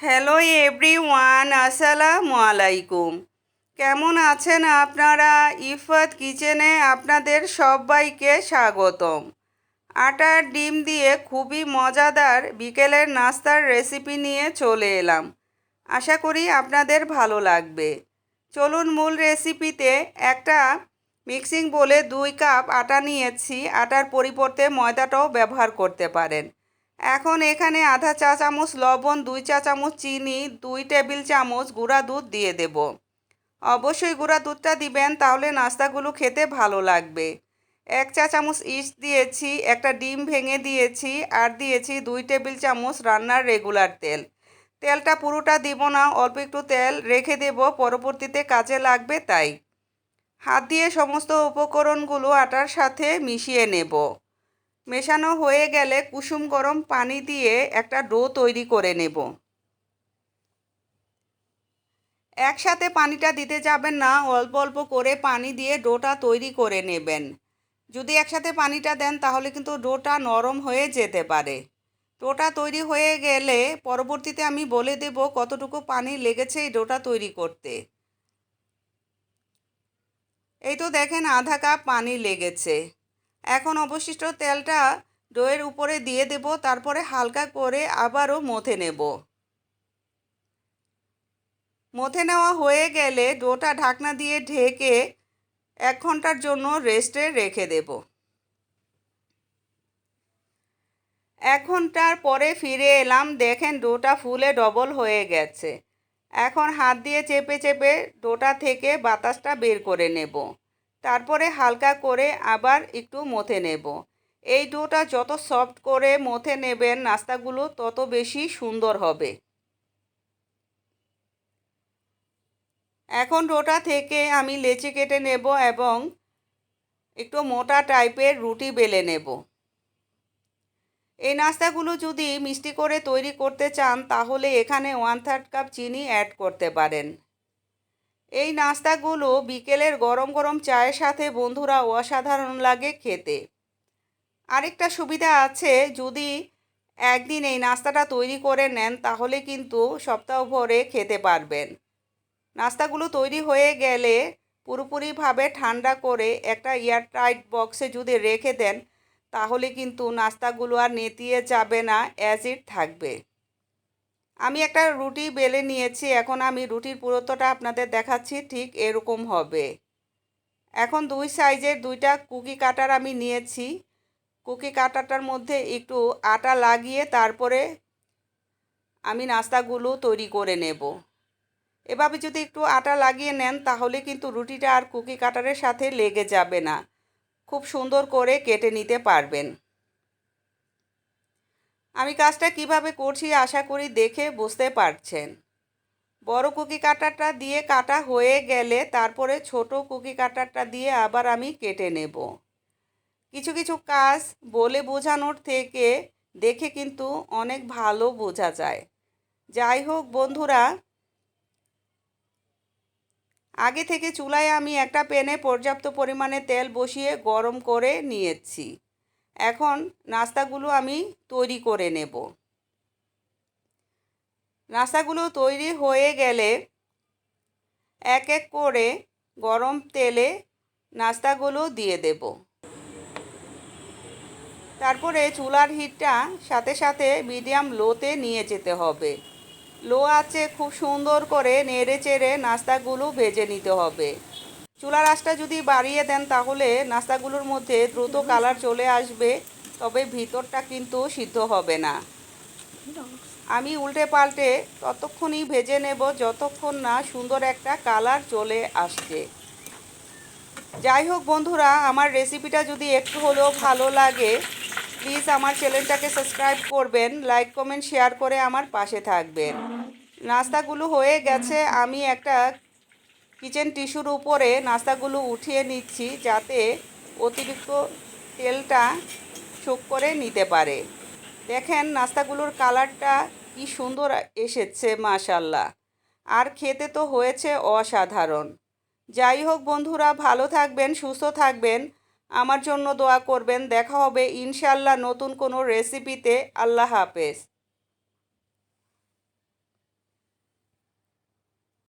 Hello everyone, আসসালামু আলাইকুম। কেমন আছেন আপনারা? ইফাত কিচেনে আপনাদের সবাইকে স্বাগতম। আটার ডিম দিয়ে খুবই মজাদার বিকেলের নাস্তার রেসিপি নিয়ে চলে এলাম। আশা করি আপনাদের ভালো লাগবে। চলুন মূল রেসিপিতে। একটা মিক্সিং বোলে 2 কাপ আটা নিয়েছি। আটার পরিবর্তে ময়দাটাও ব্যবহার করতে পারেন। এখন এখানে আধা চা চামচ লবণ, 2 চা চামচ চিনি, 2 টেবিল চামচ গুঁড়া দুধ দিয়ে দেব। অবশ্যই গুঁড়া দুধটা দিবেন, তাহলে নাস্তাগুলো খেতে ভালো লাগবে। 1 চা চামচ ইস্ট দিয়েছি, একটা ডিম ভেঙে দিয়েছি, আর দিয়েছি 2 টেবিল চামচ রান্নার রেগুলার তেল। তেলটা পুরোটা দিব না, অল্প একটু তেল রেখে দেব, পরবর্তীতে কাজে লাগবে তাই। হাত দিয়ে সমস্ত উপকরণগুলো আটার সাথে মিশিয়ে নেব। মেশানো হয়ে গেলে কুসুম গরম পানি দিয়ে একটা ডো তৈরি করে নেব। একসাথে পানিটা দিতে যাবেন না, অল্প অল্প করে পানি দিয়ে ডোটা তৈরি করে নেবেন। যদি একসাথে পানিটা দেন তাহলে কিন্তু ডোটা নরম হয়ে যেতে পারে। ডোটা তৈরি হয়ে গেলে পরবর্তীতে আমি বলে দেব কতটুকু পানি লেগেছে এই ডোটা তৈরি করতে। এই তো দেখেন আধা কাপ পানি লেগেছে। এখন অবশিষ্ট তেলটা ডোয়ের উপরে দিয়ে দেব, তারপরে হালকা করে আবারও মথে নেব। মথে নেওয়া হয়ে গেলে ডোটা ঢাকনা দিয়ে ঢেকে 1 ঘন্টার জন্য রেস্টে রেখে দেব। 1 ঘন্টার পরে ফিরে এলাম, দেখেন ডোটা ফুলে ডবল হয়ে গেছে। এখন হাত দিয়ে চেপে চেপে ডোটা থেকে বাতাসটা বের করে নেব। তারপরে হালকা করে আবার একটু মথে নেব। এই ডোটা যত সফট করে মথে নেবেন নাস্তাগুলো তত বেশি সুন্দর হবে। এখন ডোটা থেকে আমি লেচি কেটে নেব এবং একটু মোটা টাইপের রুটি বেলে নেব। এই নাস্তাগুলো যদি মিষ্টি করে তৈরি করতে চান তাহলে এখানে 1/3 কাপ চিনি অ্যাড করতে পারেন। এই নাস্তাগুলো বিকেলের গরম গরম চায়ের সাথে বন্ধুরা অসাধারণ লাগে খেতে। আরেকটা সুবিধা আছে, যদি একদিন এই নাস্তাটা তৈরি করে নেন তাহলে কিন্তু সপ্তাহ ভরে খেতে পারবেন। নাস্তাগুলো তৈরি হয়ে গেলে পুরোপুরিভাবে ঠান্ডা করে একটা এয়ারটাইট বক্সে যদি রেখে দেন তাহলে কিন্তু নাস্তাগুলো আর নেতিয়ে যাবে না, অ্যাজ ইট থাকবে। আমি একটা রুটি বেলে নিয়েছি, এখন আমি রুটির পুরুত্বটা আপনাদের দেখাচ্ছি, ঠিক এরকম হবে। এখন 2 সাইজের 2টা কুকি কাটার আমি নিয়েছি। কুকি কাটারটার মধ্যে একটু আটা লাগিয়ে তারপরে আমি নাস্তাগুলো তৈরি করে নেব। এভাবে যদি একটু আটা লাগিয়ে নেন তাহলে কিন্তু রুটিটা আর কুকি কাটারের সাথে লেগে যাবে না, খুব সুন্দর করে কেটে নিতে পারবেন। আমি কাজটা কিভাবে করছি আশা করি দেখে বুঝতে পারছেন। বড় কুকি কাটারটা দিয়ে কাটা হয়ে গেলে তারপরে ছোট কুকি কাটারটা দিয়ে আবার আমি কেটে নেব। কিছু কিছু কাজ বলে বোঝানোর থেকে দেখে কিন্তু অনেক ভালো বোঝা যায়। যাই হোক বন্ধুরা, আগে থেকে চুলায় আমি একটা প্যানে পর্যাপ্ত পরিমাণে তেল বসিয়ে গরম করে নিয়েছি। এখন নাস্তাগুলো আমি তৈরি করে নেব। নাস্তাগুলো তৈরি হয়ে গেলে এক এক করে গরম তেলে নাস্তাগুলো দিয়ে দেব। তারপরে চুলার হিটটা সাথে সাথে মিডিয়াম লোতে নিয়ে যেতে হবে। লো আঁচে খুব সুন্দর করে নেড়ে চেড়ে নাস্তাগুলো ভেজে নিতে হবে। চুলার আঁচটা যদি বাড়িয়ে দেন তাহলে নাস্তাগুলোর মধ্যে দ্রুত কালার চলে আসবে, তবে ভিতরটা কিন্তু সিদ্ধ হবে না। আমি উল্টে পাল্টে ততক্ষণই ভেজে নেব যতক্ষণ না সুন্দর একটা কালার চলে আসছে। যাই হোক বন্ধুরা, আমার রেসিপিটা যদি একটু হলেও ভালো লাগে প্লিজ আমার চ্যানেলটাকে সাবস্ক্রাইব করবেন, লাইক কমেন্ট শেয়ার করে আমার পাশে থাকবেন। নাস্তাগুলো হয়ে গেছে, আমি একটা কিচেন টিস্যুর উপরে নাস্তাগুলো উঠিয়ে নিচ্ছি যাতে অতিরিক্ত তেলটা শোক করে নিতে পারে। দেখেন নাস্তাগুলোর কালারটা কি সুন্দর এসেছে মাশাল্লাহ, আর খেতে তো হয়েছে অসাধারণ। যাই হোক বন্ধুরা, ভালো থাকবেন, সুস্থ থাকবেন, আমার জন্য দোয়া করবেন। দেখা হবে ইনশাল্লাহ নতুন কোনো রেসিপিতে। আল্লাহ হাফেজ।